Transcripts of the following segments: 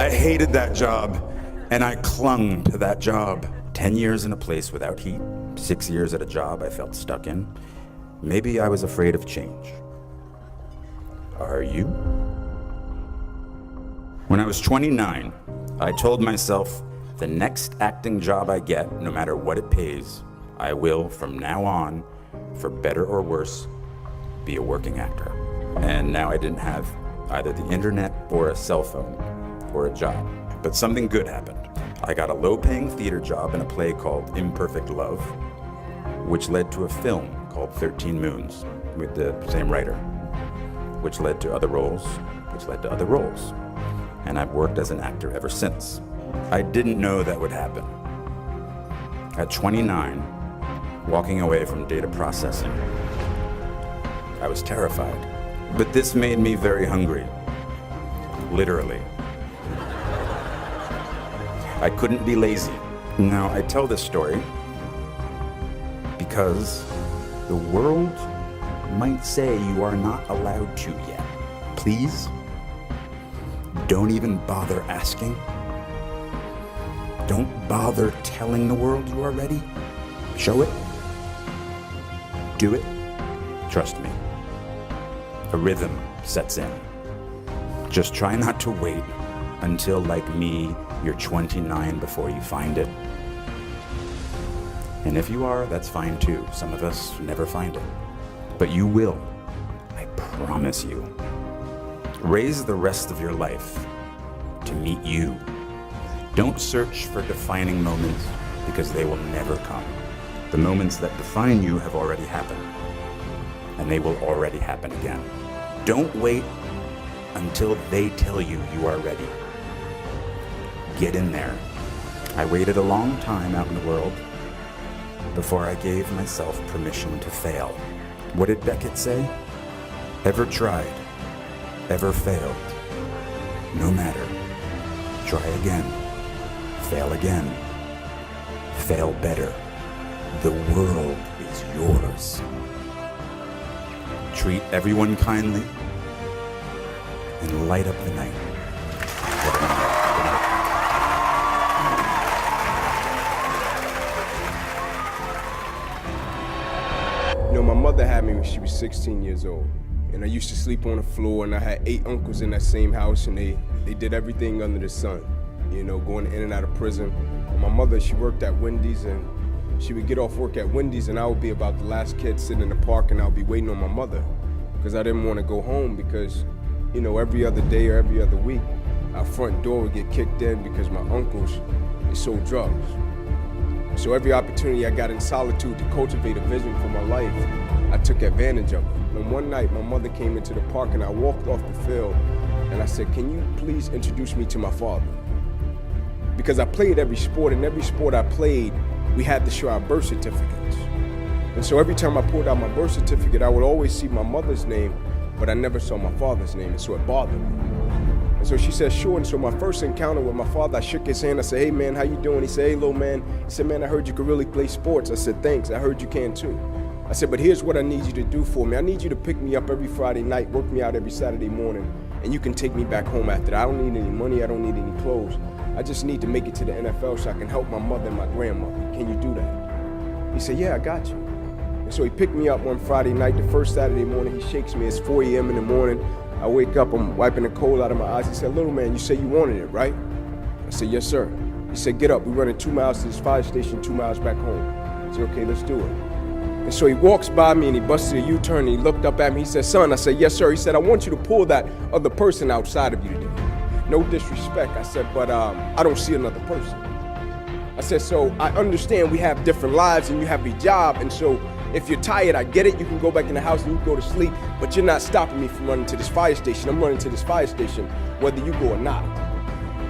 I hated that job, and I clung to that job. 10 years in a place without heat, 6 years at a job I felt stuck in. Maybe I was afraid of change. Are you? When I was 29, I told myself, the next acting job I get, no matter what it pays, I will, from now on, for better or worse, be a working actor. And now I didn't have either the internet or a cell phone or a job. But something good happened. I got a low-paying theater job in a play called Imperfect Love, which led to a film called 13 Moons with the same writer, which led to other roles, which led to other roles. And I've worked as an actor ever since. I didn't know that would happen. At 29, walking away from data processing, I was terrified. But this made me very hungry, literally. I couldn't be lazy. Now, I tell this story because the world might say you are not allowed to yet. Please, don't even bother asking. Don't bother telling the world you are ready. Show it. Do it. Trust me. A rhythm sets in. Just try not to wait until, like me, you're 29 before you find it. And if you are, that's fine too. Some of us never find it. But you will. I promise you. Raise the rest of your life to meet you. Don't search for defining moments because they will never come. The moments that define you have already happened, and they will already happen again. Don't wait until they tell you you are ready. Get in there. I waited a long time out in the world before I gave myself permission to fail. What did Beckett say? Ever tried, ever failed. No matter. Try again. Fail again. Fail better. The world is yours. Treat everyone kindly and light up the night. You know, my mother had me when she was 16 years old. And I used to sleep on the floor, and I had 8 uncles in that same house, and they did everything under the sun. You know, going in and out of prison. And my mother, she worked at Wendy's, and she would get off work at Wendy's, and I would be about the last kid sitting in the park, and I would be waiting on my mother because I didn't want to go home because, you know, every other day or every other week, our front door would get kicked in because my uncles, they sold drugs. So every opportunity I got in solitude to cultivate a vision for my life, I took advantage of it. And one night, my mother came into the park, and I walked off the field, and I said, "Can you please introduce me to my father?" Because I played every sport, and every sport I played, we had to show our birth certificates. And so every time I pulled out my birth certificate, I would always see my mother's name, but I never saw my father's name, and so it bothered me. And so she said, sure. And so my first encounter with my father, I shook his hand. I said, "Hey, man, how you doing?" He said, "Hey, little man." He said, "Man, I heard you could really play sports." I said, "Thanks. I heard you can too." I said, "But here's what I need you to do for me. I need you to pick me up every Friday night, work me out every Saturday morning, and you can take me back home after that. I don't need any money. I don't need any clothes. I just need to make it to the NFL so I can help my mother and my grandmother. Can you do that?" He said, "Yeah, I got you." And so he picked me up one Friday night. The first Saturday morning, he shakes me. It's 4 a.m. in the morning. I wake up, I'm wiping the cold out of my eyes. He said, "Little man, you said you wanted it, right?" I said, "Yes, sir." He said, "Get up. We're running 2 miles to this fire station, 2 miles back home." I said, "Okay, let's do it." And so he walks by me and he busted a U-turn and he looked up at me. He said, "Son," I said, "Yes, sir." He said, "I want you to pull that other person outside of you today." No disrespect. I said, "But I don't see another person." I said, "So I understand we have different lives and you have a job, and so if you're tired, I get it. You can go back in the house and you can go to sleep, but you're not stopping me from running to this fire station. I'm running to this fire station whether you go or not."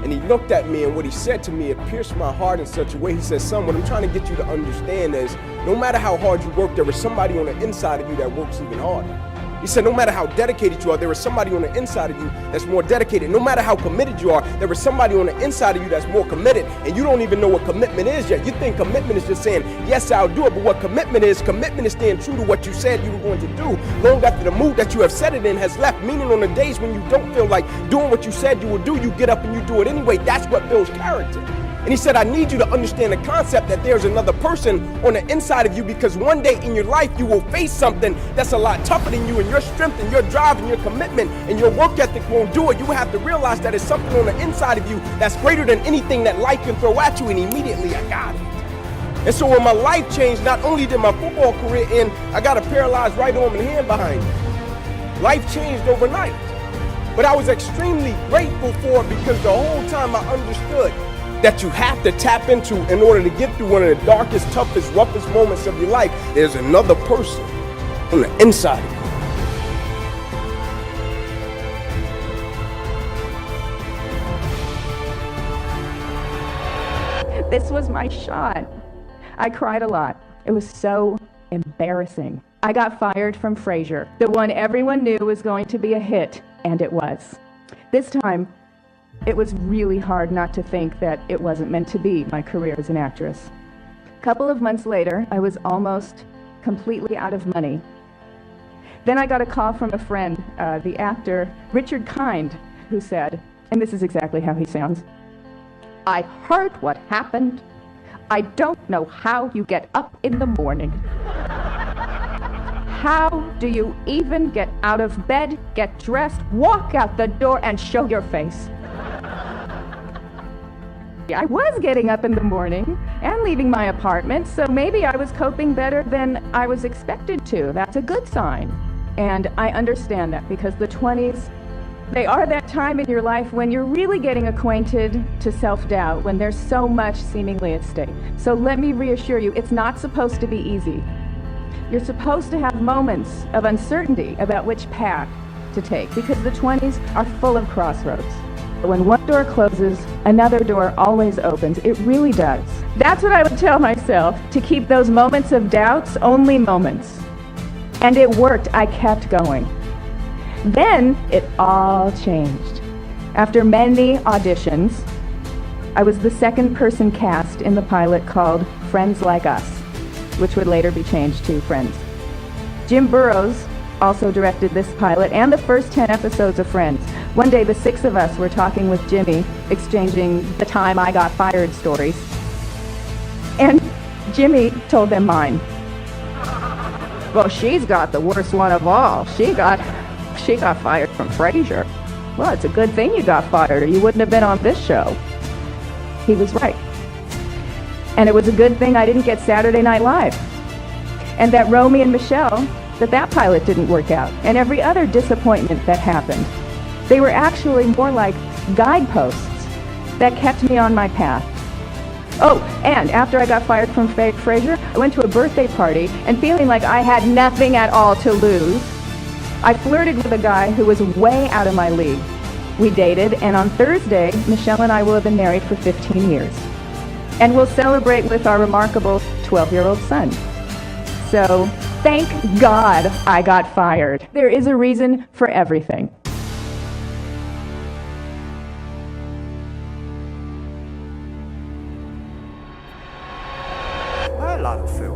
And he looked at me, and what he said to me, it pierced my heart in such a way. He said, "Son, what I'm trying to get you to understand is no matter how hard you work, there is somebody on the inside of you that works even harder." He said, no matter how dedicated you are, there is somebody on the inside of you that's more dedicated. No matter how committed you are, there is somebody on the inside of you that's more committed. And you don't even know what commitment is yet. You think commitment is just saying, yes, I'll do it. But what commitment is staying true to what you said you were going to do long after the mood that you have set it in has left. Meaning on the days when you don't feel like doing what you said you would do, you get up and you do it anyway. That's what builds character. And he said, I need you to understand the concept that there's another person on the inside of you, because one day in your life you will face something that's a lot tougher than you, and your strength and your drive and your commitment and your work ethic won't do it. You will have to realize that it's something on the inside of you that's greater than anything that life can throw at you, and immediately I got it. And so when my life changed, not only did my football career end, I got a paralyzed right arm and hand behind me. Life changed overnight. But I was extremely grateful for it, because the whole time I understood that you have to tap into in order to get through one of the darkest, toughest, roughest moments of your life. There's another person on the inside of you. This was my shot. I cried a lot. It was so embarrassing. I got fired from Frasier, the one everyone knew was going to be a hit, and it was. This time, it was really hard not to think that it wasn't meant to be my career as an actress. A couple of months later, I was almost completely out of money. Then I got a call from a friend, the actor Richard Kind, who said, and this is exactly how he sounds, I heard what happened. I don't know how you get up in the morning. How do you even get out of bed, get dressed, walk out the door, and show your face? I was getting up in the morning and leaving my apartment, so maybe I was coping better than I was expected to. That's a good sign. And I understand that, because the 20s, they are that time in your life when you're really getting acquainted to self-doubt, when there's so much seemingly at stake. So let me reassure you, it's not supposed to be easy. You're supposed to have moments of uncertainty about which path to take, because the 20s are full of crossroads. When one door closes, another door always opens. It really does. That's what I would tell myself, to keep those moments of doubts only moments. And it worked. I kept going. Then it all changed. After many auditions, I was the second person cast in the pilot called Friends Like Us, which would later be changed to Friends. Jim Burrows also directed this pilot and the first 10 episodes of Friends. One day, the six of us were talking with Jimmy, exchanging the time I got fired stories. And Jimmy told them mine. Well, she's got the worst one of all. She got fired from Frasier. Well, it's a good thing you got fired, or you wouldn't have been on this show. He was right. And it was a good thing I didn't get Saturday Night Live. And that Romy and Michelle, that pilot didn't work out. And every other disappointment that happened. They were actually more like guideposts that kept me on my path. Oh, and after I got fired from Frasier, I went to a birthday party, and feeling like I had nothing at all to lose, I flirted with a guy who was way out of my league. We dated, and on Thursday, Michelle and I will have been married for 15 years. And we'll celebrate with our remarkable 12-year-old son. So, thank God I got fired. There is a reason for everything.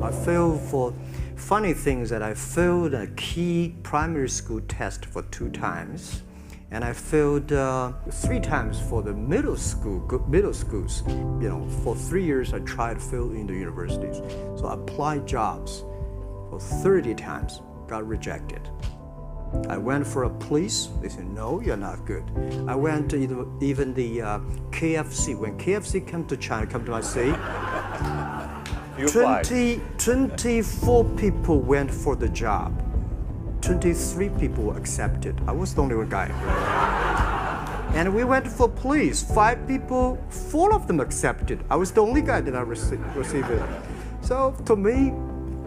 I failed for funny things that I failed a key primary school test for 2 times, and I failed 3 times for the middle schools. You know, for 3 years I tried to fill in the universities. So I applied jobs for 30 times, got rejected. I went for a police, they said, no, you're not good. I went to even the KFC. When KFC came to China, come to my city, 24 people went for the job. 23 people were accepted. I was the only one guy. And we went for police. 5 people, 4 of them accepted. I was the only guy that I received it. So to me,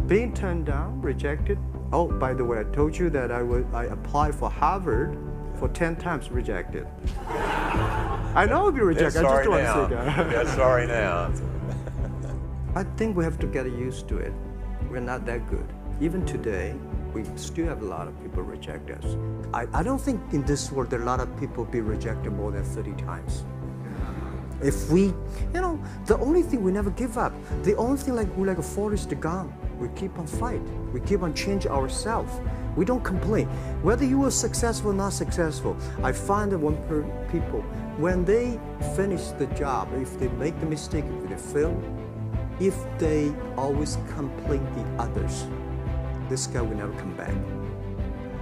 being turned down, rejected. Oh, by the way, I told you that I applied for Harvard for 10 times, rejected. I know I'll be rejected. I just don't want to say that. Yeah, sorry now. I think we have to get used to it. We're not that good. Even today, we still have a lot of people reject us. I don't think in this world there are a lot of people be rejected more than 30 times. If we, the only thing we never give up, the only thing we're like a Forrest Gump, we keep on fight, we keep on change ourselves. We don't complain. Whether you were successful or not successful, I find that people, when they finish the job, if they make the mistake, if they fail, if they always complain the others, this guy will never come back.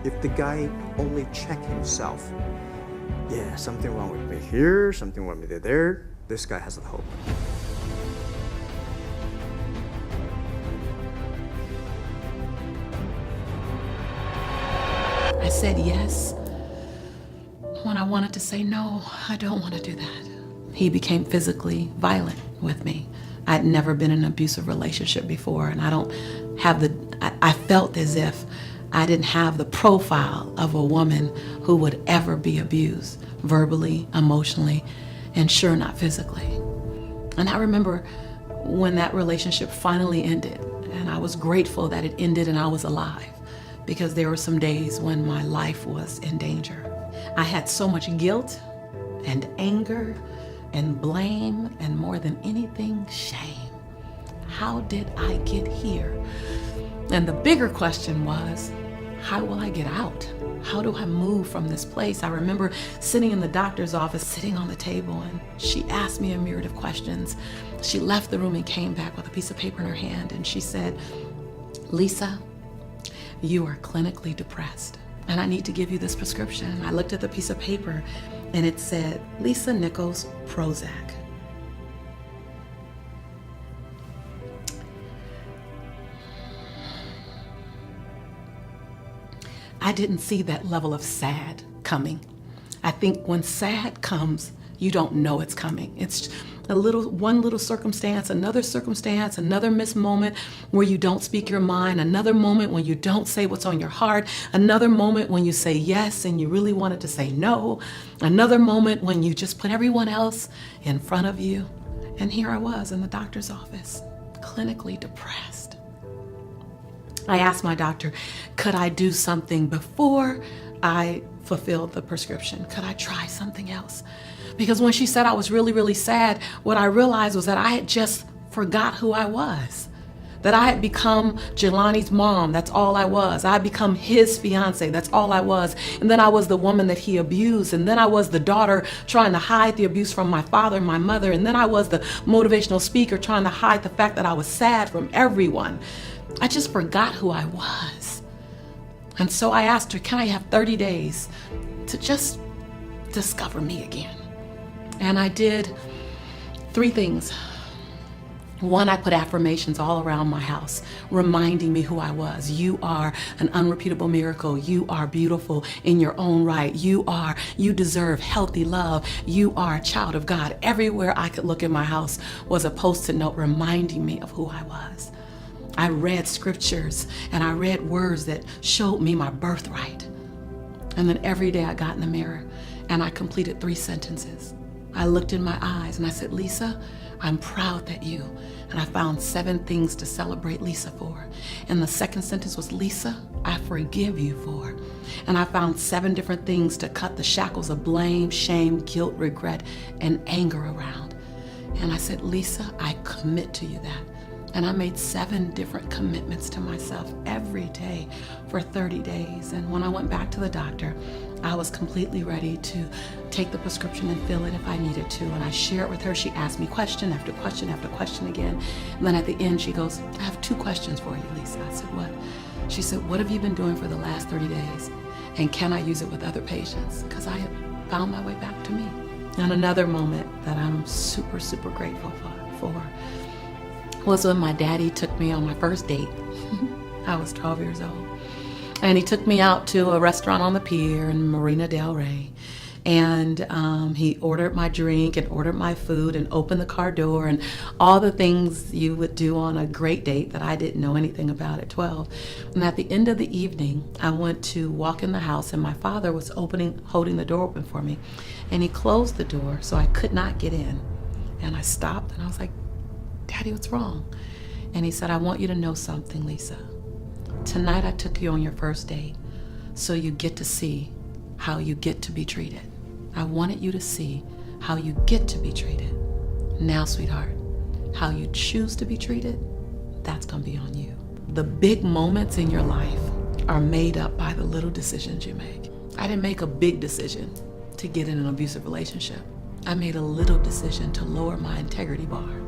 If the guy only check himself, yeah, something wrong with me here, something wrong with me there, this guy has a hope. I said yes when I wanted to say no, I don't want to do that. He became physically violent with me. I'd never been in an abusive relationship before, and I felt as if I didn't have the profile of a woman who would ever be abused, verbally, emotionally, and sure not physically. And I remember when that relationship finally ended, and I was grateful that it ended and I was alive, because there were some days when my life was in danger. I had so much guilt and anger and blame, and more than anything, shame. How did I get here? And the bigger question was, how will I get out? How do I move from this place? I remember sitting in the doctor's office, sitting on the table, and she asked me a myriad of questions. She left the room and came back with a piece of paper in her hand, and she said, "Lisa, you are clinically depressed, and I need to give you this prescription." I looked at the piece of paper, and it said, Lisa Nichols Prozac. I didn't see that level of sad coming. I think when sad comes, you don't know it's coming. It's one little circumstance, another missed moment where you don't speak your mind, another moment when you don't say what's on your heart, another moment when you say yes and you really wanted to say no, another moment when you just put everyone else in front of you. And here I was in the doctor's office, clinically depressed. I asked my doctor, could I do something before I fulfilled the prescription? Could I try something else? Because when she said I was really, really sad, what I realized was that I had just forgot who I was. That I had become Jelani's mom, that's all I was. I had become his fiance, that's all I was. And then I was the woman that he abused. And then I was the daughter trying to hide the abuse from my father and my mother. And then I was the motivational speaker trying to hide the fact that I was sad from everyone. I just forgot who I was. And so I asked her, can I have 30 days to just discover me again? And I did 3 things. 1, I put affirmations all around my house, reminding me who I was. You are an unrepeatable miracle. You are beautiful in your own right. You deserve healthy love. You are a child of God. Everywhere I could look in my house was a Post-it note reminding me of who I was. I read scriptures and I read words that showed me my birthright. And then every day I got in the mirror and I completed 3 sentences. I looked in my eyes and I said, Lisa, I'm proud that you, and I found 7 things to celebrate Lisa for. And the second sentence was, Lisa, I forgive you for. And I found 7 different things to cut the shackles of blame, shame, guilt, regret, and anger around. And I said, Lisa, I commit to you that. And I made 7 different commitments to myself every day for 30 days. And when I went back to the doctor, I was completely ready to take the prescription and fill it if I needed to. And I shared with her. She asked me question after question after question again. And then at the end, she goes, I have 2 questions for you, Lisa. I said, what? She said, what have you been doing for the last 30 days? And can I use it with other patients? Because I had found my way back to me. And another moment that I'm super, super grateful for was when my daddy took me on my first date. I was 12 years old. And he took me out to a restaurant on the pier in Marina Del Rey. And he ordered my drink and ordered my food and opened the car door and all the things you would do on a great date that I didn't know anything about at 12. And at the end of the evening, I went to walk in the house and my father was holding the door open for me. And he closed the door so I could not get in. And I stopped and I was like, Daddy, what's wrong? And he said, I want you to know something, Lisa. Tonight I took you on your first date, so you get to see how you get to be treated. I wanted you to see how you get to be treated. Now, sweetheart, how you choose to be treated, that's gonna be on you. The big moments in your life are made up by the little decisions you make. I didn't make a big decision to get in an abusive relationship. I made a little decision to lower my integrity bar.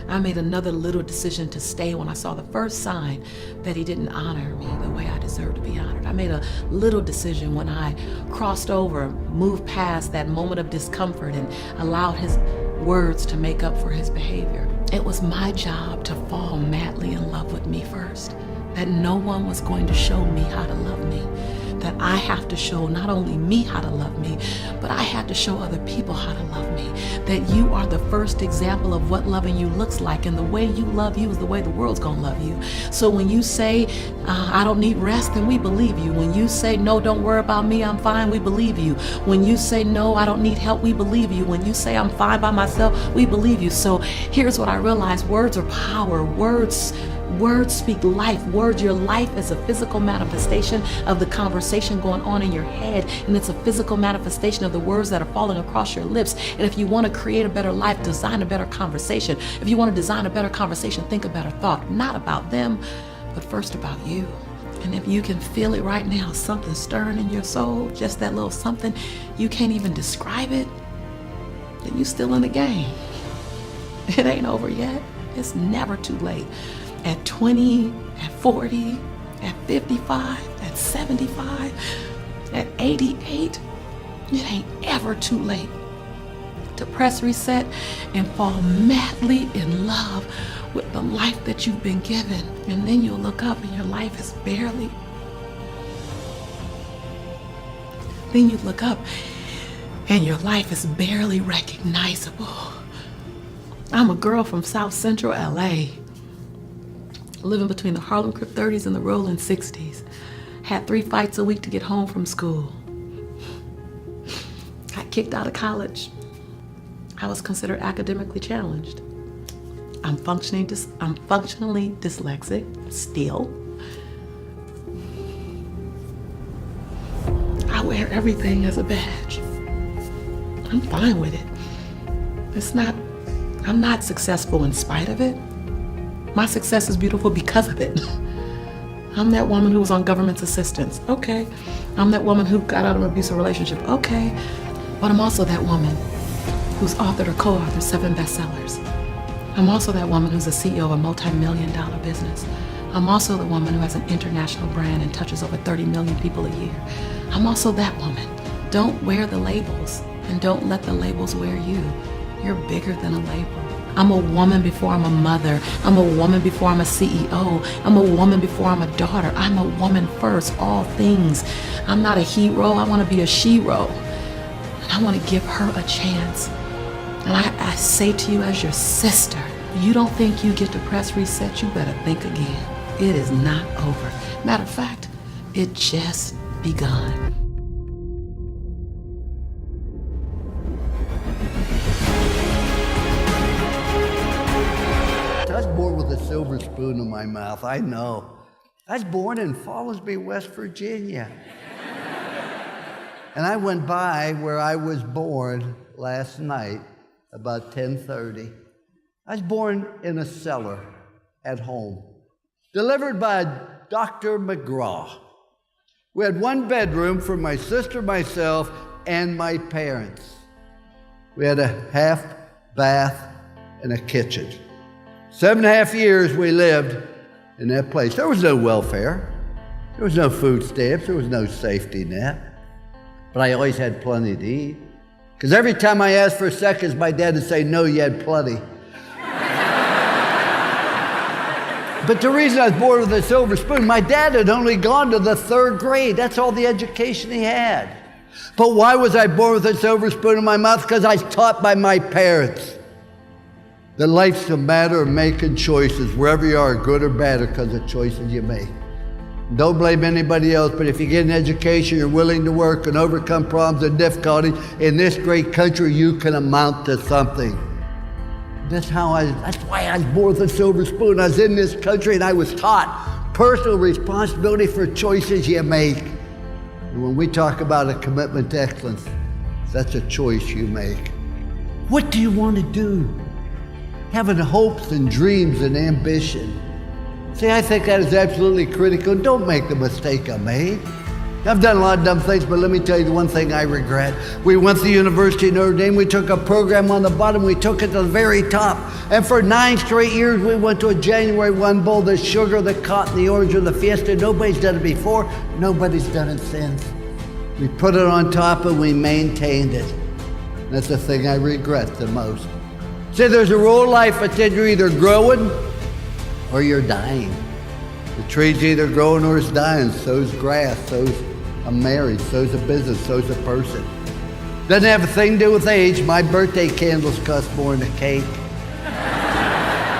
I made another little decision to stay when I saw the first sign that he didn't honor me the way I deserved to be honored. I made a little decision when I crossed over, moved past that moment of discomfort and allowed his words to make up for his behavior. It was my job to fall madly in love with me first, that no one was going to show me how to love me, that I have to show not only me how to love me, but I had to show other people how to love me, that you are the first example of what loving you looks like, and the way you love you is the way the world's gonna love you. So when you say, I don't need rest, then we believe you. When you say, no, don't worry about me, I'm fine, we believe you. When you say, no, I don't need help, we believe you. When you say, I'm fine by myself, we believe you. So here's what I realized: words are power. Words speak life. Words, your life is a physical manifestation of the conversation going on in your head, and it's a physical manifestation of the words that are falling across your lips. And if you want to create a better life, design a better conversation. If you want to design a better conversation, think a better thought, not about them, but first about you. And if you can feel it right now, something stirring in your soul, just that little something, you can't even describe it, then you're still in the game. It ain't over yet. It's never too late. At 20, at 40, at 55, at 75, at 88, it ain't ever too late to press reset and fall madly in love with the life that you've been given. And then you'll look up and your life is barely, then you look up and your life is barely recognizable. I'm a girl from South Central LA, living between the Harlem Crip 30s and the Rolling 60s. Had 3 fights a week to get home from school. Got kicked out of college. I was considered academically challenged. I'm functionally dyslexic still. I wear everything as a badge. I'm fine with it. I'm not successful in spite of it. My success is beautiful because of it. I'm that woman who was on government assistance. Okay. I'm that woman who got out of an abusive relationship. Okay. But I'm also that woman who's authored or co-authored 7 bestsellers. I'm also that woman who's a CEO of a multi-million-dollar business. I'm also the woman who has an international brand and touches over 30 million people a year. I'm also that woman. Don't wear the labels, and don't let the labels wear you. You're bigger than a label. I'm a woman before I'm a mother. I'm a woman before I'm a CEO. I'm a woman before I'm a daughter. I'm a woman first, all things. I'm not a hero. I want to be a she-ro. And I want to give her a chance. And I say to you as your sister, you don't think you get to press reset, you better think again. It is not over. Matter of fact, it just begun. I was born with a silver spoon in my mouth, I know. I was born in Fallsby, West Virginia. And I went by where I was born last night, about 10:30. I was born in a cellar at home, delivered by Dr. McGraw. We had 1 bedroom for my sister, myself, and my parents. We had a half bath and a kitchen. 7.5 years we lived in that place. There was no welfare. There was no food stamps. There was no safety net. But I always had plenty to eat. Because every time I asked for seconds, my dad would say, no, you had plenty. But the reason I was born with a silver spoon, my dad had only gone to the 3rd grade. That's all the education he had. But why was I born with a silver spoon in my mouth? Because I was taught by my parents that life's a matter of making choices, wherever you are, good or bad, because of choices you make. Don't blame anybody else, but if you get an education, you're willing to work and overcome problems and difficulties, in this great country, you can amount to something. That's why I was born with a silver spoon. I was in this country and I was taught, personal responsibility for choices you make. And when we talk about a commitment to excellence, that's a choice you make. What do you want to do? Having hopes and dreams and ambition. See, I think that is absolutely critical. Don't make the mistake I made. I've done a lot of dumb things, but let me tell you the one thing I regret. We went to the University of Notre Dame. We took a program on the bottom. We took it to the very top. And for 9 straight years, we went to a January 1 bowl, the sugar, the cotton, the orange, or the fiesta. Nobody's done it before. Nobody's done it since. We put it on top and we maintained it. That's the thing I regret the most. See, there's a rule in life that said you're either growing or you're dying. The tree's either growing or it's dying. So's grass, so's a marriage, so's a business, so's a person. Doesn't have a thing to do with age. My birthday candles cost more than a cake.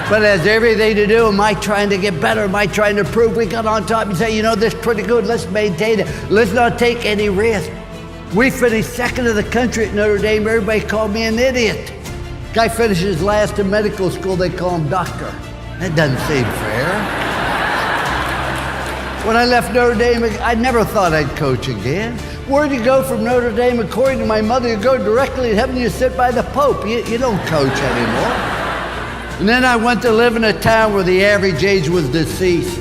But it has everything to do, am I trying to get better? Am I trying to prove we got on top and say, you know, this is pretty good, let's maintain it. Let's not take any risk. We finished second in the country at Notre Dame. Everybody called me an idiot. Guy finishes last in medical school, they call him doctor. That doesn't seem fair. When I left Notre Dame, I never thought I'd coach again. Where'd you go from Notre Dame? According to my mother, you go directly to heaven, you sit by the Pope. You don't coach anymore. And then I went to live in a town where the average age was deceased.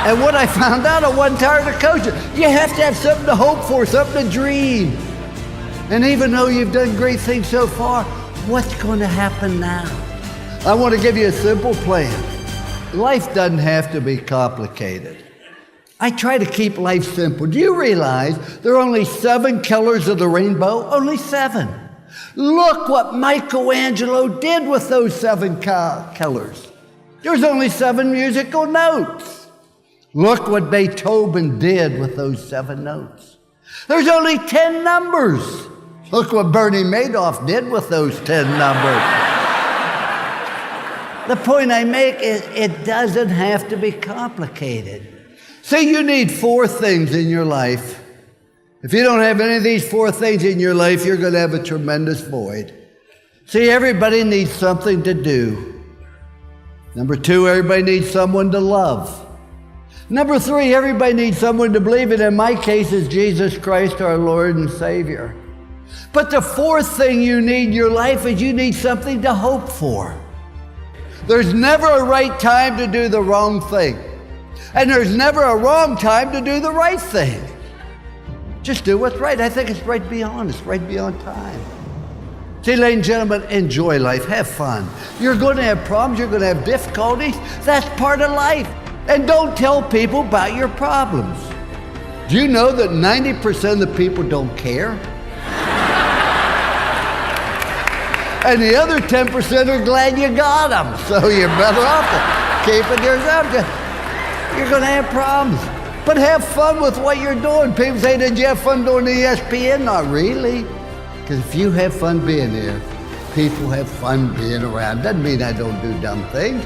And what I found out, I wasn't tired of coaching. You have to have something to hope for, something to dream. And even though you've done great things so far, what's going to happen now? I want to give you a simple plan. Life doesn't have to be complicated. I try to keep life simple. Do you realize there are only 7 colors of the rainbow? Only 7. Look what Michelangelo did with those 7 colors. There's only 7 musical notes. Look what Beethoven did with those 7 notes. There's only 10 numbers. Look what Bernie Madoff did with those 10 numbers. The point I make is it doesn't have to be complicated. See, you need 4 things in your life. If you don't have any of these 4 things in your life, you're going to have a tremendous void. See, everybody needs something to do. Number 2, everybody needs someone to love. Number 3, everybody needs someone to believe in. In my case, is Jesus Christ, our Lord and Savior. But the 4th thing you need in your life is you need something to hope for. There's never a right time to do the wrong thing. And there's never a wrong time to do the right thing. Just do what's right. I think it's right to be honest, right to be on time. See, ladies and gentlemen, enjoy life, have fun. You're going to have problems, you're going to have difficulties. That's part of life. And don't tell people about your problems. Do you know that 90% of the people don't care? And the other 10% are glad you got them. So you're better off keeping yourself. You're going to have problems. But have fun with what you're doing. People say, did you have fun doing the ESPN? Not really. Because if you have fun being there, people have fun being around. Doesn't mean I don't do dumb things.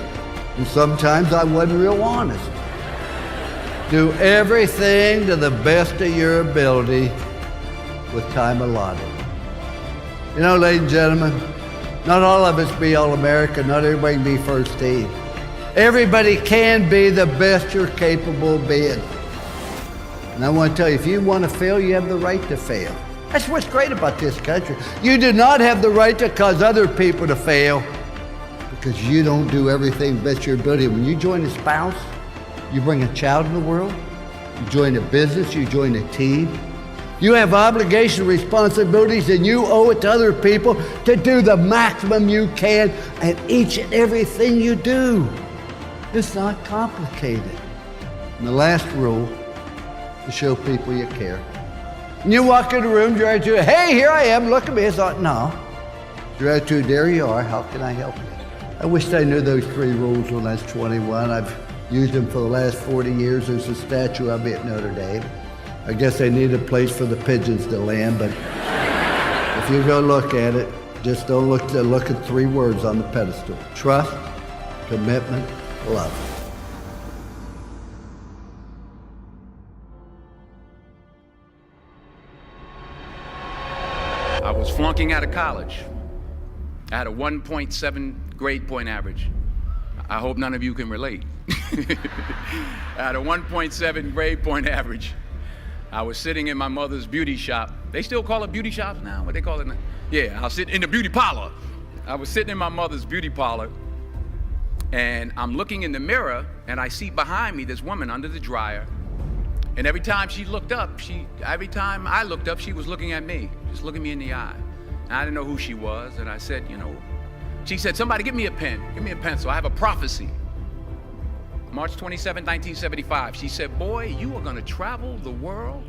And sometimes I wasn't real honest. Do everything to the best of your ability with time allotted. You know, ladies and gentlemen, not all of us be All-American. Not everybody can be first team. Everybody can be the best you're capable of being. And I want to tell you, if you want to fail, you have the right to fail. That's what's great about this country. You do not have the right to cause other people to fail because you don't do everything best of your ability. When you join a spouse, you bring a child in the world, you join a business, you join a team. You have obligation, responsibilities, and you owe it to other people to do the maximum you can at each and everything you do. It's not complicated. And the last rule, to show people you care. And you walk in the room, your attitude, hey, here I am, look at me. It's not, no. Your attitude, there you are, how can I help you? I wish I knew those 3 rules when I was 21. I've used them for the last 40 years. There's a statue of me at Notre Dame. I guess they need a place for the pigeons to land, but if you go look at it, just don't look at 3 words on the pedestal. Trust, commitment, love. I was flunking out of college. I had a 1.7 grade point average. I hope none of you can relate. I had a 1.7 grade point average. I was sitting in my mother's beauty shop. They still call it beauty shops now? What they call it now? Yeah, I'll sit in the beauty parlor. I was sitting in my mother's beauty parlor, and I'm looking in the mirror, and I see behind me this woman under the dryer. And every time she looked up, every time I looked up, she was looking at me, just looking me in the eye. And I didn't know who she was, and I said, she said, somebody give me a pen, give me a pencil, I have a prophecy. March 27, 1975, she said, boy, you are gonna travel the world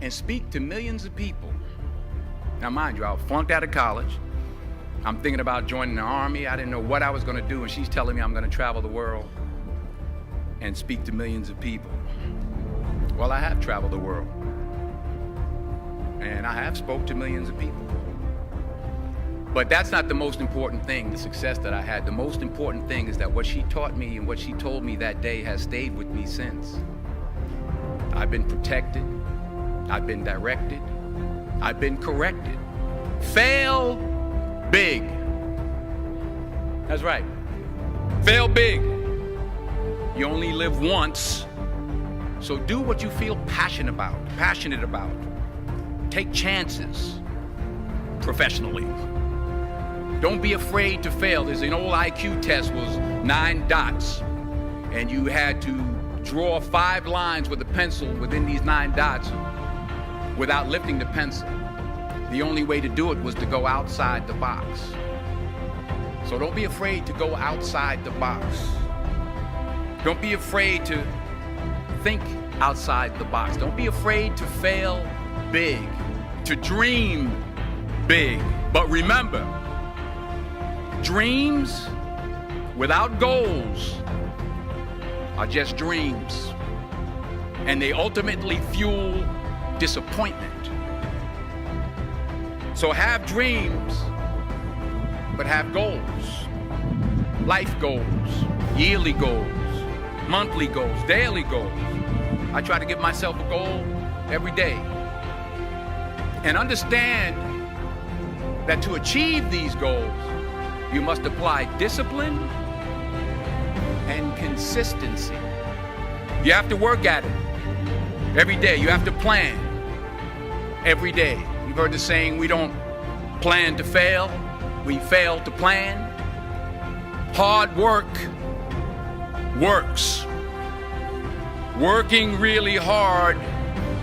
and speak to millions of people. Now mind you, I was flunked out of college. I'm thinking about joining the army. I didn't know what I was gonna do, and she's telling me I'm gonna travel the world and speak to millions of people. Well, I have traveled the world, and I have spoke to millions of people. But that's not the most important thing, the success that I had. The most important thing is that what she taught me and what she told me that day has stayed with me since. I've been protected, I've been directed, I've been corrected. Fail big. That's right. Fail big. You only live once, so do what you feel passionate about. Take chances professionally. Don't be afraid to fail. There's an old IQ test, was 9 dots, and you had to draw 5 lines with a pencil within these 9 dots without lifting the pencil. The only way to do it was to go outside the box. So don't be afraid to go outside the box. Don't be afraid to think outside the box. Don't be afraid to fail big, to dream big. But remember, dreams without goals are just dreams, and they ultimately fuel disappointment. So have dreams, but have goals. Life goals, yearly goals, monthly goals, daily goals. I try to give myself a goal every day. And understand that to achieve these goals, you must apply discipline and consistency. You have to work at it every day. You have to plan every day. You've heard the saying, we don't plan to fail, we fail to plan. Hard work works. Working really hard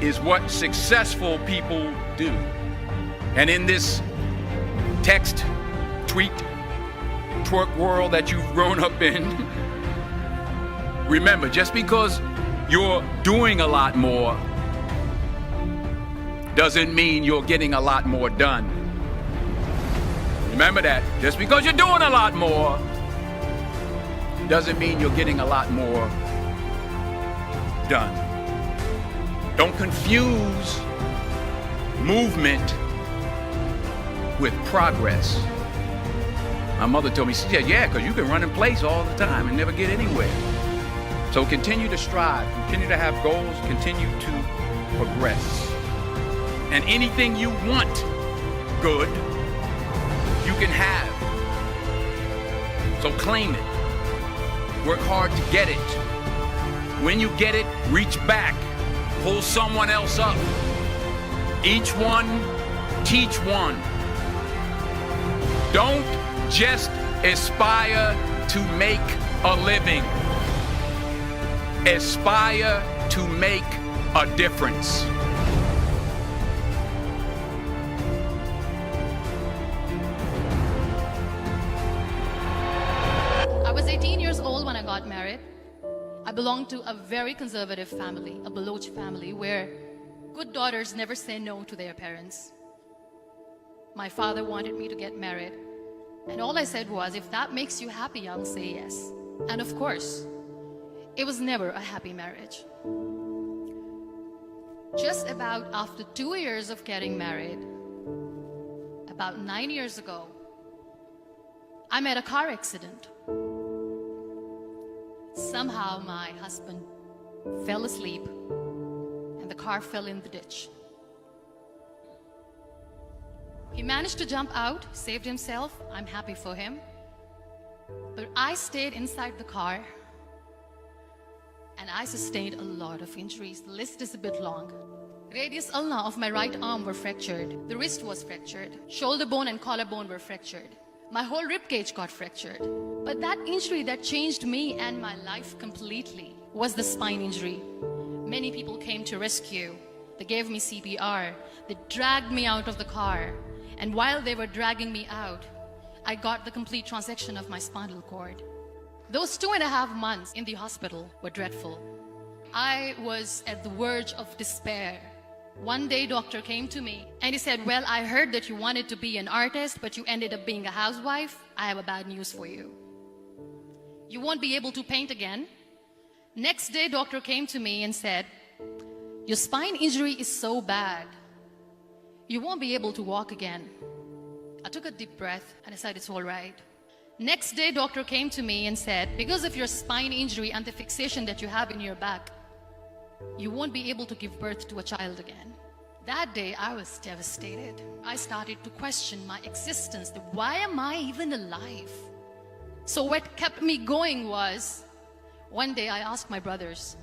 is what successful people do. And in this text, tweet, twerk world that you've grown up in, remember, just because you're doing a lot more doesn't mean you're getting a lot more done. Remember that. Just because you're doing a lot more doesn't mean you're getting a lot more done. Don't confuse movement with progress. My mother told me, she said, yeah, because you can run in place all the time and never get anywhere. So continue to strive, continue to have goals, continue to progress. And anything you want good, you can have. So claim it. Work hard to get it. When you get it, reach back. Pull someone else up. Each one, teach one. Don't just aspire to make a living. Aspire to make a difference. I was 18 years old when I got married. I belonged to a very conservative family, a Baloch family, where good daughters never say no to their parents. My father wanted me to get married, and all I said was, if that makes you happy, I'll say yes. And of course, it was never a happy marriage. Just about after 2 years of getting married, about 9 years ago, I met a car accident. Somehow my husband fell asleep and the car fell in the ditch. He managed to jump out, saved himself. I'm happy for him. But I stayed inside the car and I sustained a lot of injuries. The list is a bit long. Radius ulna of my right arm were fractured. The wrist was fractured. Shoulder bone and collarbone were fractured. My whole rib cage got fractured. But that injury that changed me and my life completely was the spine injury. Many people came to rescue. They gave me CPR. They dragged me out of the car. And while they were dragging me out, I got the complete transection of my spinal cord. Those 2.5 months in the hospital were dreadful. I was at the verge of despair. One day, doctor came to me and he said, well, I heard that you wanted to be an artist, but you ended up being a housewife. I have a bad news for you. You won't be able to paint again. Next day, doctor came to me and said, your spine injury is so bad, you won't be able to walk again. I took a deep breath and I said, it's all right. Next day, doctor came to me and said, because of your spine injury and the fixation that you have in your back, you won't be able to give birth to a child again. That day, I was devastated. I started to question my existence. Why am I even alive? So what kept me going was, one day I asked my brothers,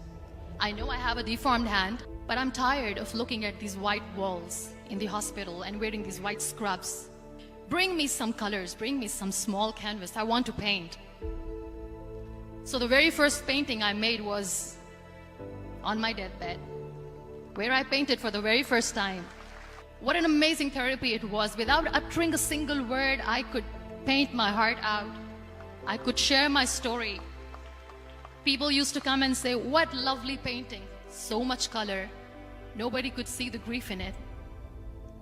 I know I have a deformed hand, but I'm tired of looking at these white walls in the hospital and wearing these white scrubs. Bring me some colors, bring me some small canvas. I want to paint. So the very first painting I made was on my deathbed, where I painted for the very first time. What an amazing therapy it was. Without uttering a single word, I could paint my heart out. I could share my story. People used to come and say, what lovely painting, so much color. Nobody could see the grief in it.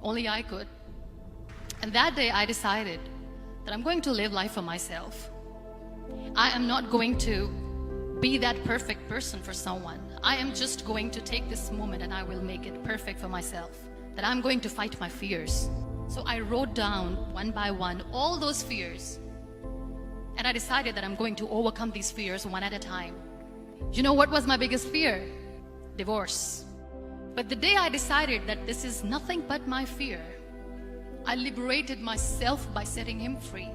Only I could. And that day I decided that I'm going to live life for myself. I am not going to be that perfect person for someone. I am just going to take this moment and I will make it perfect for myself. That I'm going to fight my fears. So I wrote down one by one all those fears. And I decided that I'm going to overcome these fears one at a time. You know what was my biggest fear? Divorce. But the day I decided that this is nothing but my fear, I liberated myself by setting him free.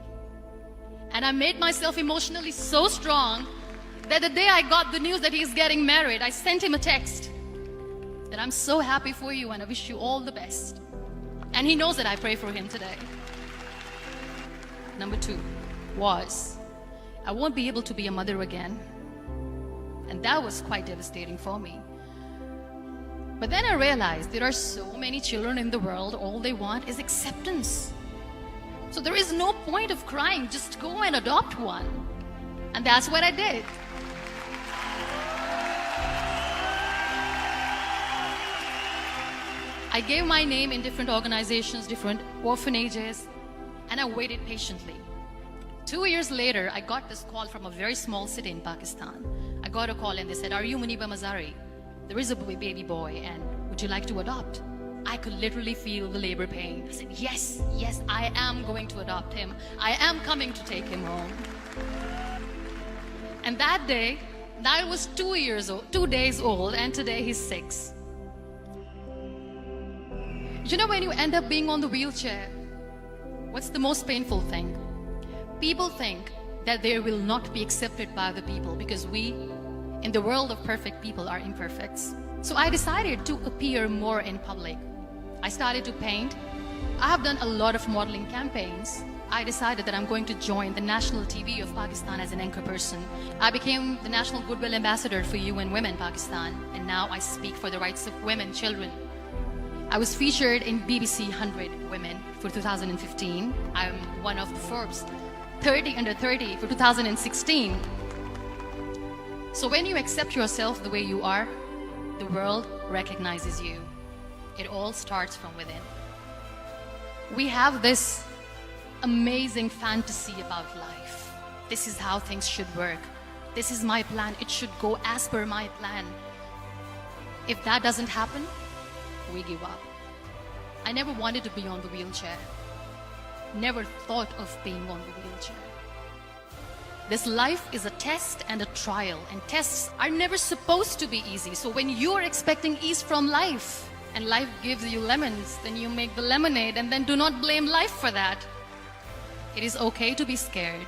And I made myself emotionally so strong that the day I got the news that he's getting married, I sent him a text that I'm so happy for you and I wish you all the best. And he knows that I pray for him today. Number 2 was, I won't be able to be a mother again. And that was quite devastating for me. But then I realized there are so many children in the world, all they want is acceptance. So there is no point of crying, just go and adopt one. And that's what I did. I gave my name in different organizations, different orphanages, and I waited patiently. 2 years later, I got this call from a very small city in Pakistan. I got a call and they said, are you Muniba Mazari? There is a baby boy and would you like to adopt? I could literally feel the labor pain. I said, yes, I am going to adopt him. I am coming to take him home. And that day, I was 2 days old, and today he's 6. You know, when you end up being on the wheelchair, what's the most painful thing? People think that they will not be accepted by the people because we, in the world of perfect people, are imperfects. So I decided to appear more in public. I started to paint. I have done a lot of modeling campaigns. I decided that I'm going to join the national TV of Pakistan as an anchor person. I became the National Goodwill Ambassador for UN Women Pakistan, and now I speak for the rights of women, children. I was featured in BBC 100 Women for 2015. I'm one of the Forbes 30 under 30 for 2016. So when you accept yourself the way you are, the world recognizes you. It all starts from within. We have this amazing fantasy about life. This is how things should work. This is my plan. It should go as per my plan. If that doesn't happen, we give up. I never wanted to be on the wheelchair. Never thought of being on the wheelchair. This life is a test and a trial, and tests are never supposed to be easy. So when you are expecting ease from life, and life gives you lemons, then you make the lemonade, and then do not blame life for that. It is okay to be scared.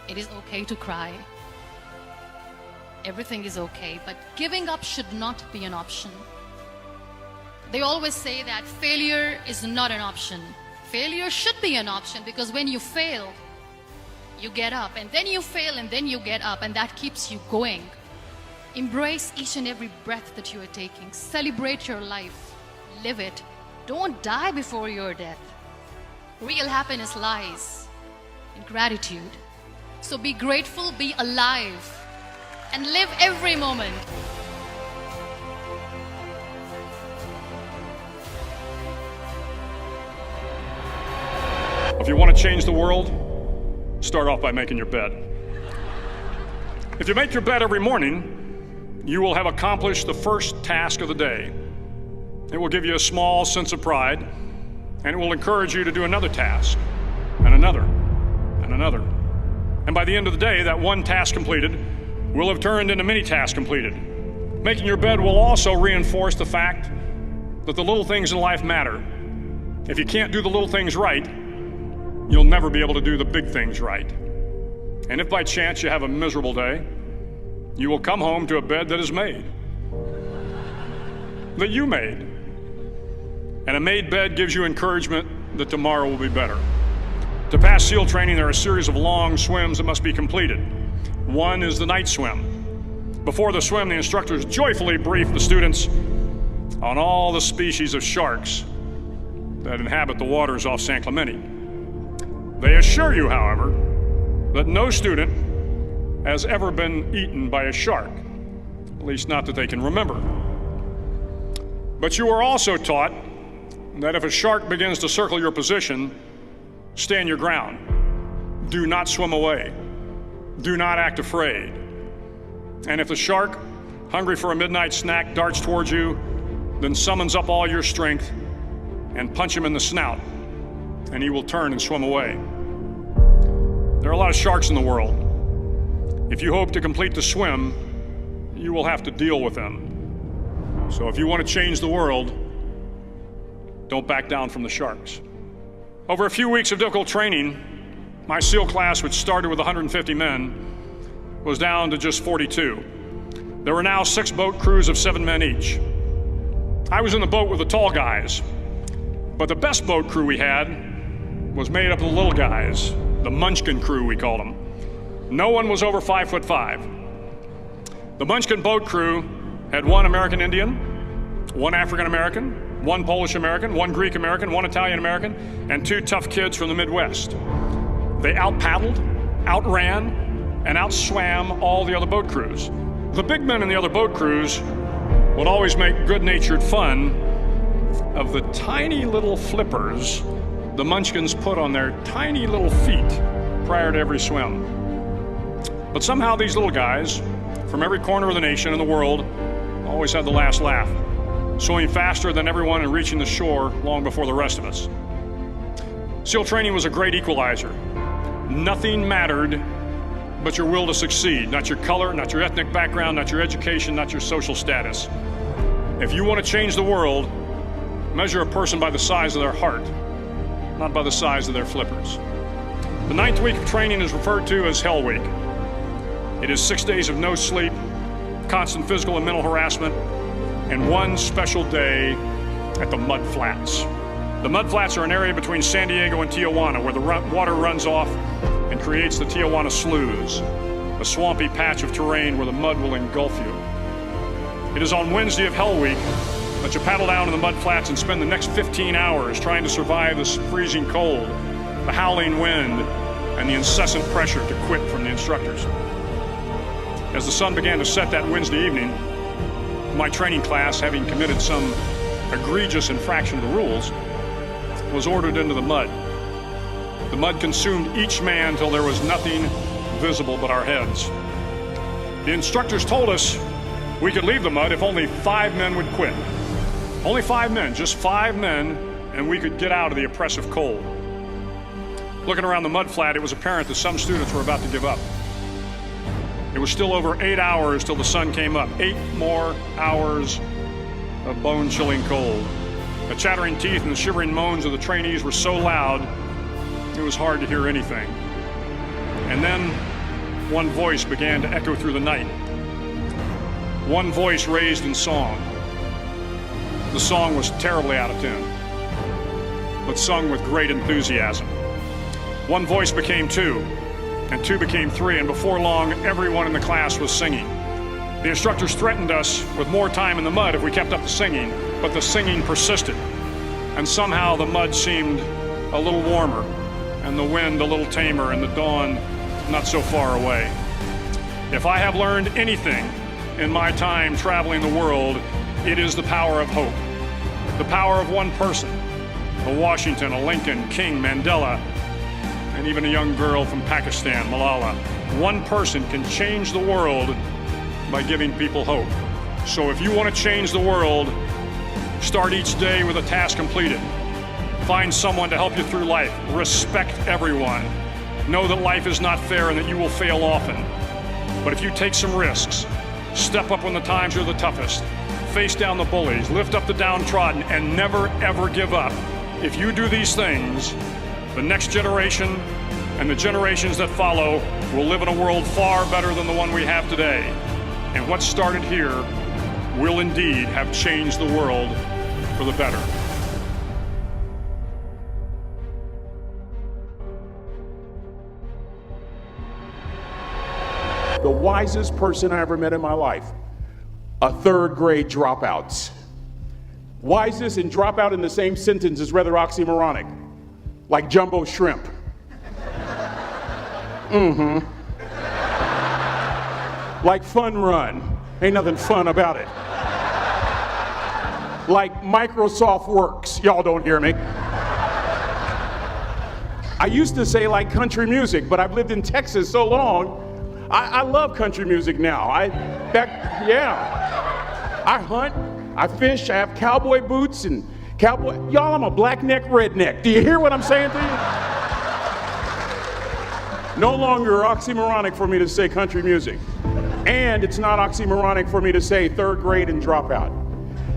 It is okay to cry. Everything is okay, but giving up should not be an option. They always say that failure is not an option. Failure should be an option, because when you fail, you get up, and then you fail, and then you get up, and that keeps you going. Embrace each and every breath that you are taking. Celebrate your life. Live it. Don't die before your death. Real happiness lies in gratitude. So be grateful, be alive, and live every moment. If you want to change the world, start off by making your bed. If you make your bed every morning, you will have accomplished the first task of the day. It will give you a small sense of pride, and it will encourage you to do another task, and another, and another. And by the end of the day, that one task completed will have turned into many tasks completed. Making your bed will also reinforce the fact that the little things in life matter. If you can't do the little things right, you'll never be able to do the big things right. And if by chance you have a miserable day, you will come home to a bed that is made, that you made. And a made bed gives you encouragement that tomorrow will be better. To pass SEAL training, there are a series of long swims that must be completed. One is the night swim. Before the swim, the instructors joyfully brief the students on all the species of sharks that inhabit the waters off San Clemente. They assure you, however, that no student has ever been eaten by a shark, at least not that they can remember. But you are also taught that if a shark begins to circle your position, stand your ground. Do not swim away. Do not act afraid. And if the shark, hungry for a midnight snack, darts towards you, then summons up all your strength and punch him in the snout, and he will turn and swim away. There are a lot of sharks in the world. If you hope to complete the swim, you will have to deal with them. So if you want to change the world, don't back down from the sharks. Over a few weeks of difficult training, my SEAL class, which started with 150 men, was down to just 42. There were now 6 boat crews of 7 men each. I was in the boat with the tall guys, but the best boat crew we had was made up of the little guys, the Munchkin crew, we called them. No one was over 5'5". The Munchkin boat crew had 1 American Indian, 1 African American, 1 Polish American, 1 Greek American, 1 Italian American, and 2 tough kids from the Midwest. They out-paddled, outran, and outswam all the other boat crews. The big men in the other boat crews would always make good-natured fun of the tiny little flippers the Munchkins put on their tiny little feet prior to every swim. But somehow these little guys from every corner of the nation and the world always had the last laugh, swimming faster than everyone and reaching the shore long before the rest of us. SEAL training was a great equalizer. Nothing mattered but your will to succeed, not your color, not your ethnic background, not your education, not your social status. If you want to change the world, measure a person by the size of their heart, not by the size of their flippers. The 9th week of training is referred to as Hell Week. It is 6 days of no sleep, constant physical and mental harassment, and 1 special day at the Mud Flats. The Mud Flats are an area between San Diego and Tijuana where the water runs off and creates the Tijuana Sloughs, a swampy patch of terrain where the mud will engulf you. It is on Wednesday of Hell Week that you paddle down to the Mud Flats and spend the next 15 hours trying to survive this freezing cold, the howling wind, and the incessant pressure to quit from the instructors. As the sun began to set that Wednesday evening, my training class, having committed some egregious infraction of the rules, was ordered into the mud. The mud consumed each man till there was nothing visible but our heads. The instructors told us we could leave the mud if only 5 men would quit. Only 5 men, just 5 men, and we could get out of the oppressive cold. Looking around the mud flat, it was apparent that some students were about to give up. It was still over 8 hours till the sun came up. 8 more hours of bone-chilling cold. The chattering teeth and the shivering moans of the trainees were so loud, it was hard to hear anything. And then one voice began to echo through the night. One voice raised in song. The song was terribly out of tune, but sung with great enthusiasm. One voice became two, and two became three, and before long, everyone in the class was singing. The instructors threatened us with more time in the mud if we kept up the singing, but the singing persisted, and somehow the mud seemed a little warmer, and the wind a little tamer, and the dawn not so far away. If I have learned anything in my time traveling the world, it is the power of hope. The power of one person, a Washington, a Lincoln, King, Mandela, and even a young girl from Pakistan, Malala. One person can change the world by giving people hope. So if you want to change the world, start each day with a task completed. Find someone to help you through life. Respect everyone. Know that life is not fair and that you will fail often. But if you take some risks, step up when the times are the toughest, face down the bullies, lift up the downtrodden, and never ever give up. If you do these things, the next generation and the generations that follow will live in a world far better than the one we have today. And what started here will indeed have changed the world for the better. The wisest person I ever met in my life, a third grade dropout. Wisest and dropout in the same sentence is rather oxymoronic, like jumbo shrimp. Like fun run, ain't nothing fun about it. Like Microsoft Works, y'all don't hear me. I used to say like country music, but I've lived in Texas so long, I love country music now. I hunt, I fish, I have cowboy boots and cowboy, y'all, I'm a black neck redneck. Do you hear what I'm saying to you? No longer oxymoronic for me to say country music. And it's not oxymoronic for me to say third grade and dropout.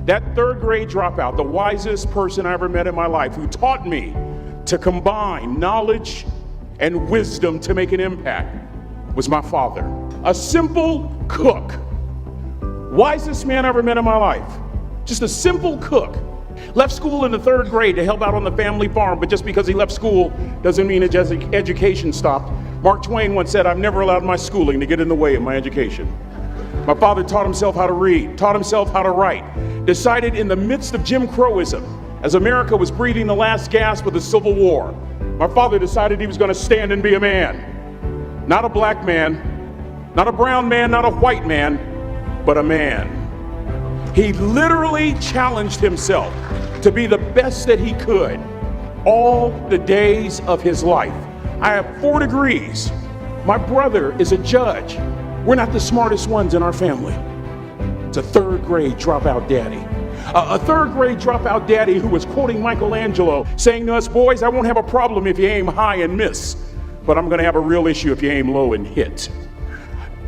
That third grade dropout, the wisest person I ever met in my life, who taught me to combine knowledge and wisdom to make an impact, was my father. A simple cook. Wisest man I ever met in my life. Just a simple cook. Left school in the third grade to help out on the family farm, but just because he left school doesn't mean his education stopped. Mark Twain once said, "I've never allowed my schooling to get in the way of my education." My father taught himself how to read, taught himself how to write, decided in the midst of Jim Crowism, as America was breathing the last gasp of the Civil War, my father decided he was going to stand and be a man. Not a black man, not a brown man, not a white man, but a man. He literally challenged himself to be the best that he could all the days of his life. I have 4 degrees. My brother is a judge. We're not the smartest ones in our family. It's a third grade dropout daddy. A third grade dropout daddy who was quoting Michelangelo, saying to us, "Boys, I won't have a problem if you aim high and miss, but I'm gonna have a real issue if you aim low and hit."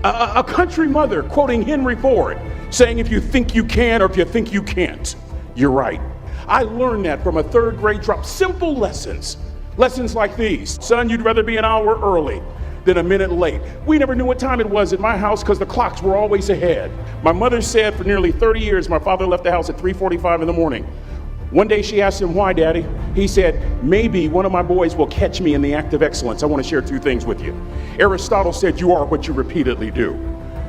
A country mother quoting Henry Ford, saying if you think you can or if you think you can't, you're right. I learned that from a third grade drop. Simple lessons. Lessons like these. Son, you'd rather be an hour early than a minute late. We never knew what time it was at my house because the clocks were always ahead. My mother said for nearly 30 years my father left the house at 3:45 in the morning. One day she asked him, "Why, Daddy?" He said, "Maybe one of my boys will catch me in the act of excellence. I want to share 2 things with you." Aristotle said, "You are what you repeatedly do."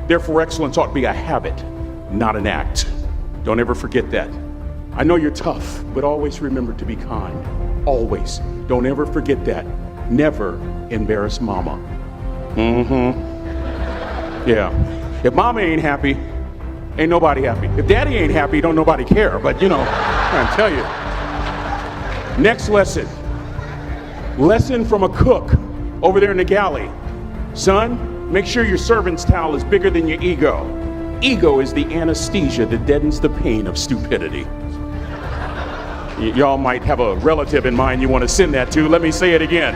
Therefore, excellence ought to be a habit, not an act. Don't ever forget that. I know you're tough, but always remember to be kind. Always. Don't ever forget that. Never embarrass mama. Yeah. If mama ain't happy, ain't nobody happy. If daddy ain't happy, don't nobody care. But you know, I'm trying to tell you. Next lesson. Lesson from a cook over there in the galley. Son, make sure your servant's towel is bigger than your ego. Ego is the anesthesia that deadens the pain of stupidity. Y'all might have a relative in mind you want to send that to. Let me say it again.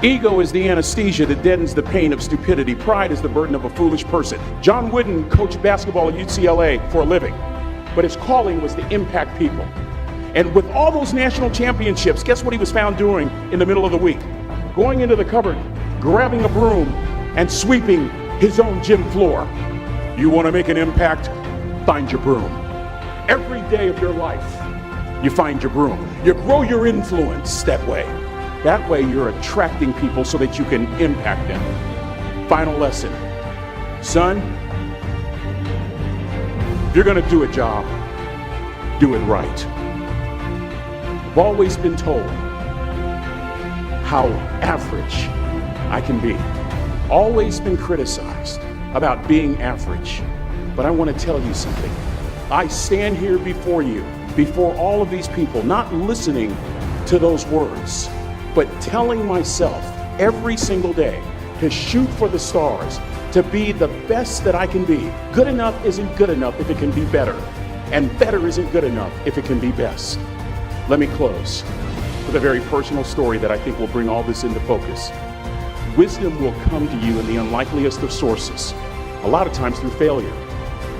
Ego is the anesthesia that deadens the pain of stupidity. Pride is the burden of a foolish person. John Wooden coached basketball at UCLA for a living, but his calling was to impact people. And with all those national championships, guess what he was found doing in the middle of the week? Going into the cupboard, grabbing a broom and sweeping his own gym floor. You want to make an impact? Find your broom. Every day of your life, you find your broom. You grow your influence that way. That way you're attracting people so that you can impact them. Final lesson. Son, if you're going to do a job, do it right. I've always been told how average I can be. Always been criticized about being average. But I want to tell you something. I stand here before you, before all of these people, not listening to those words, but telling myself every single day to shoot for the stars, to be the best that I can be. Good enough isn't good enough if it can be better, and better isn't good enough if it can be best. Let me close with a very personal story that I think will bring all this into focus. Wisdom will come to you in the unlikeliest of sources, a lot of times through failure.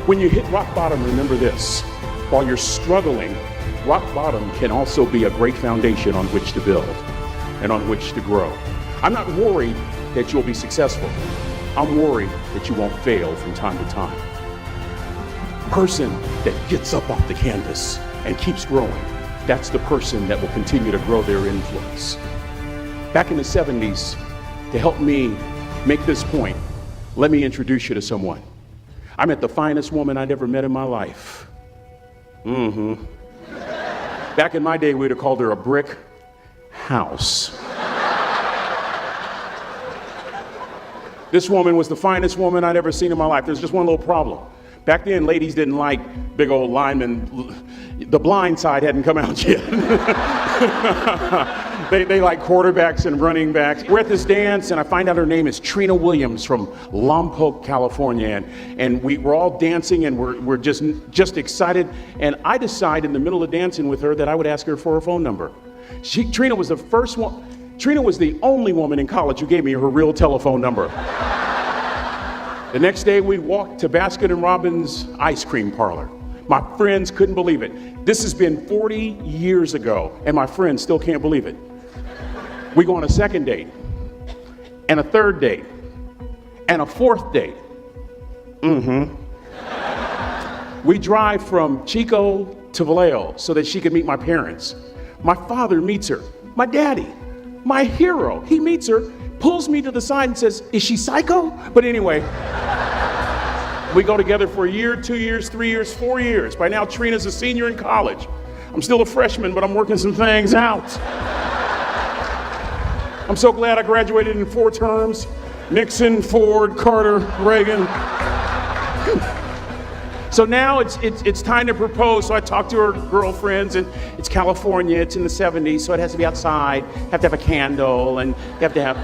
When you hit rock bottom, remember this. While you're struggling, rock bottom can also be a great foundation on which to build and on which to grow. I'm not worried that you'll be successful. I'm worried that you won't fail from time to time. Person that gets up off the canvas and keeps growing, that's the person that will continue to grow their influence. Back in the 70s, to help me make this point, let me introduce you to someone. I met the finest woman I'd ever met in my life. Back in my day, we'd have called her a brick house. This woman was the finest woman I'd ever seen in my life. There's just one little problem. Back then, ladies didn't like big old linemen. The blind side hadn't come out yet. They like quarterbacks and running backs. We're at this dance, and I find out her name is Trina Williams from Lompoc, California. And we're all dancing, and we're just excited. And I decide in the middle of dancing with her that I would ask her for her phone number. Trina was the first one. Trina was the only woman in college who gave me her real telephone number. The next day, we walked to Baskin & Robbins ice cream parlor. My friends couldn't believe it. This has been 40 years ago, and my friends still can't believe it. We go on a second date, and a third date, and a fourth date. We drive from Chico to Vallejo so that she could meet my parents. My father meets her. My daddy, my hero, he meets her, pulls me to the side and says, "Is she psycho?" But anyway, we go together for a year, 2 years, 3 years, 4 years. By now, Trina's a senior in college. I'm still a freshman, but I'm working some things out. I'm so glad I graduated in 4 terms. Nixon, Ford, Carter, Reagan. So now it's time to propose. So I talked to her girlfriends, and it's California, it's in the 70s, so it has to be outside. You have to have a candle, and you have to have,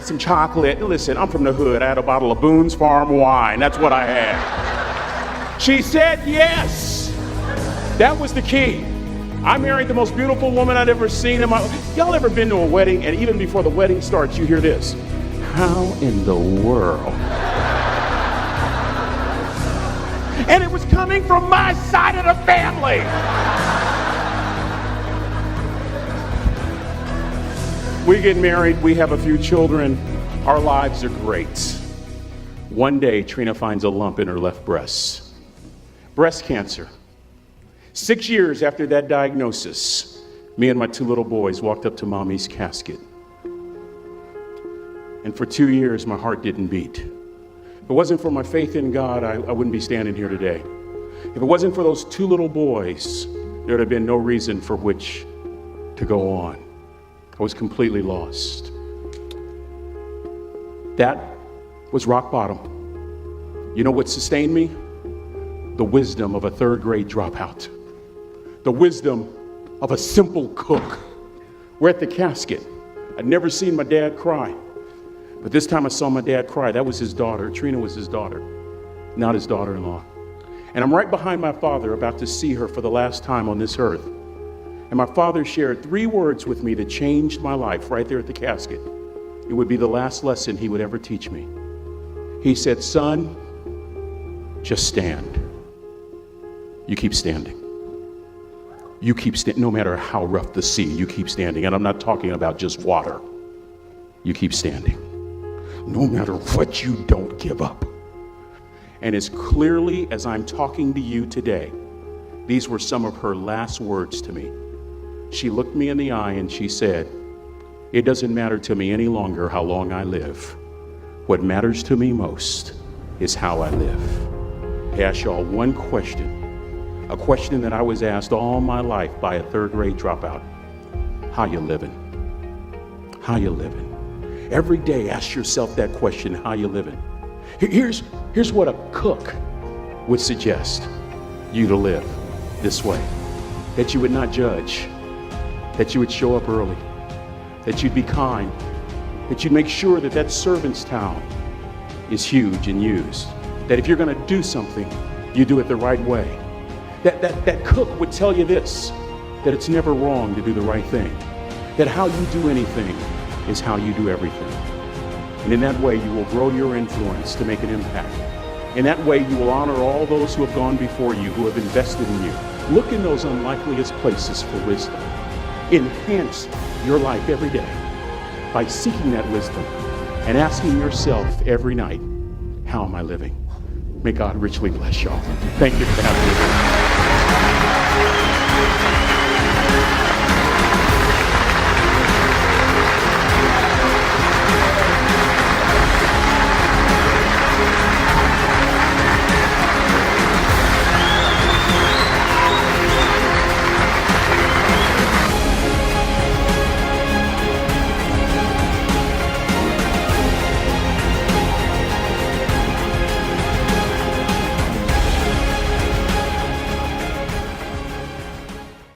some chocolate. Listen, I'm from the hood. I had a bottle of Boone's Farm wine. That's what I had. She said yes. That was the key. I married the most beautiful woman I'd ever seen in my life. Y'all ever been to a wedding, and even before the wedding starts, you hear this? How in the world? And it was coming from my side of the family. We get married, we have a few children, our lives are great. One day, Trina finds a lump in her left breast. Breast cancer. 6 years after that diagnosis, me and my 2 little boys walked up to Mommy's casket. And for 2 years, my heart didn't beat. If it wasn't for my faith in God, I wouldn't be standing here today. If it wasn't for those 2 little boys, there would have been no reason for which to go on. I was completely lost. That was rock bottom. You know what sustained me? The wisdom of a 3rd grade dropout. The wisdom of a simple cook. We're at the casket. I'd never seen my dad cry. But this time I saw my dad cry. That was his daughter. Trina was his daughter, not his daughter-in-law. And I'm right behind my father, about to see her for the last time on this earth. And my father shared 3 words with me that changed my life right there at the casket. It would be the last lesson he would ever teach me. He said, "Son, just stand. You keep standing. You keep standing, no matter how rough the sea, you keep standing." And I'm not talking about just water. You keep standing. no matter what you don't give up. And as clearly as I'm talking to you today, these were some of her last words to me. She looked me in the eye and she said, "It doesn't matter to me any longer how long I live. What matters to me most is how I live." I ask y'all one question, a question that I was asked all my life by a third grade dropout. How you living? How you living? Every day ask yourself that question, how you living? Here's what a cook would suggest you to live this way. That you would not judge, that you would show up early, that you'd be kind, that you'd make sure that that servant's towel is huge and used, that if you're gonna do something, you do it the right way. That cook would tell you this, that it's never wrong to do the right thing, that how you do anything is how you do everything. And in that way, you will grow your influence to make an impact. In that way, you will honor all those who have gone before you, who have invested in you. Look in those unlikeliest places for wisdom. Enhance your life every day by seeking that wisdom and asking yourself every night, how am I living? May God richly bless y'all. Thank you for having me.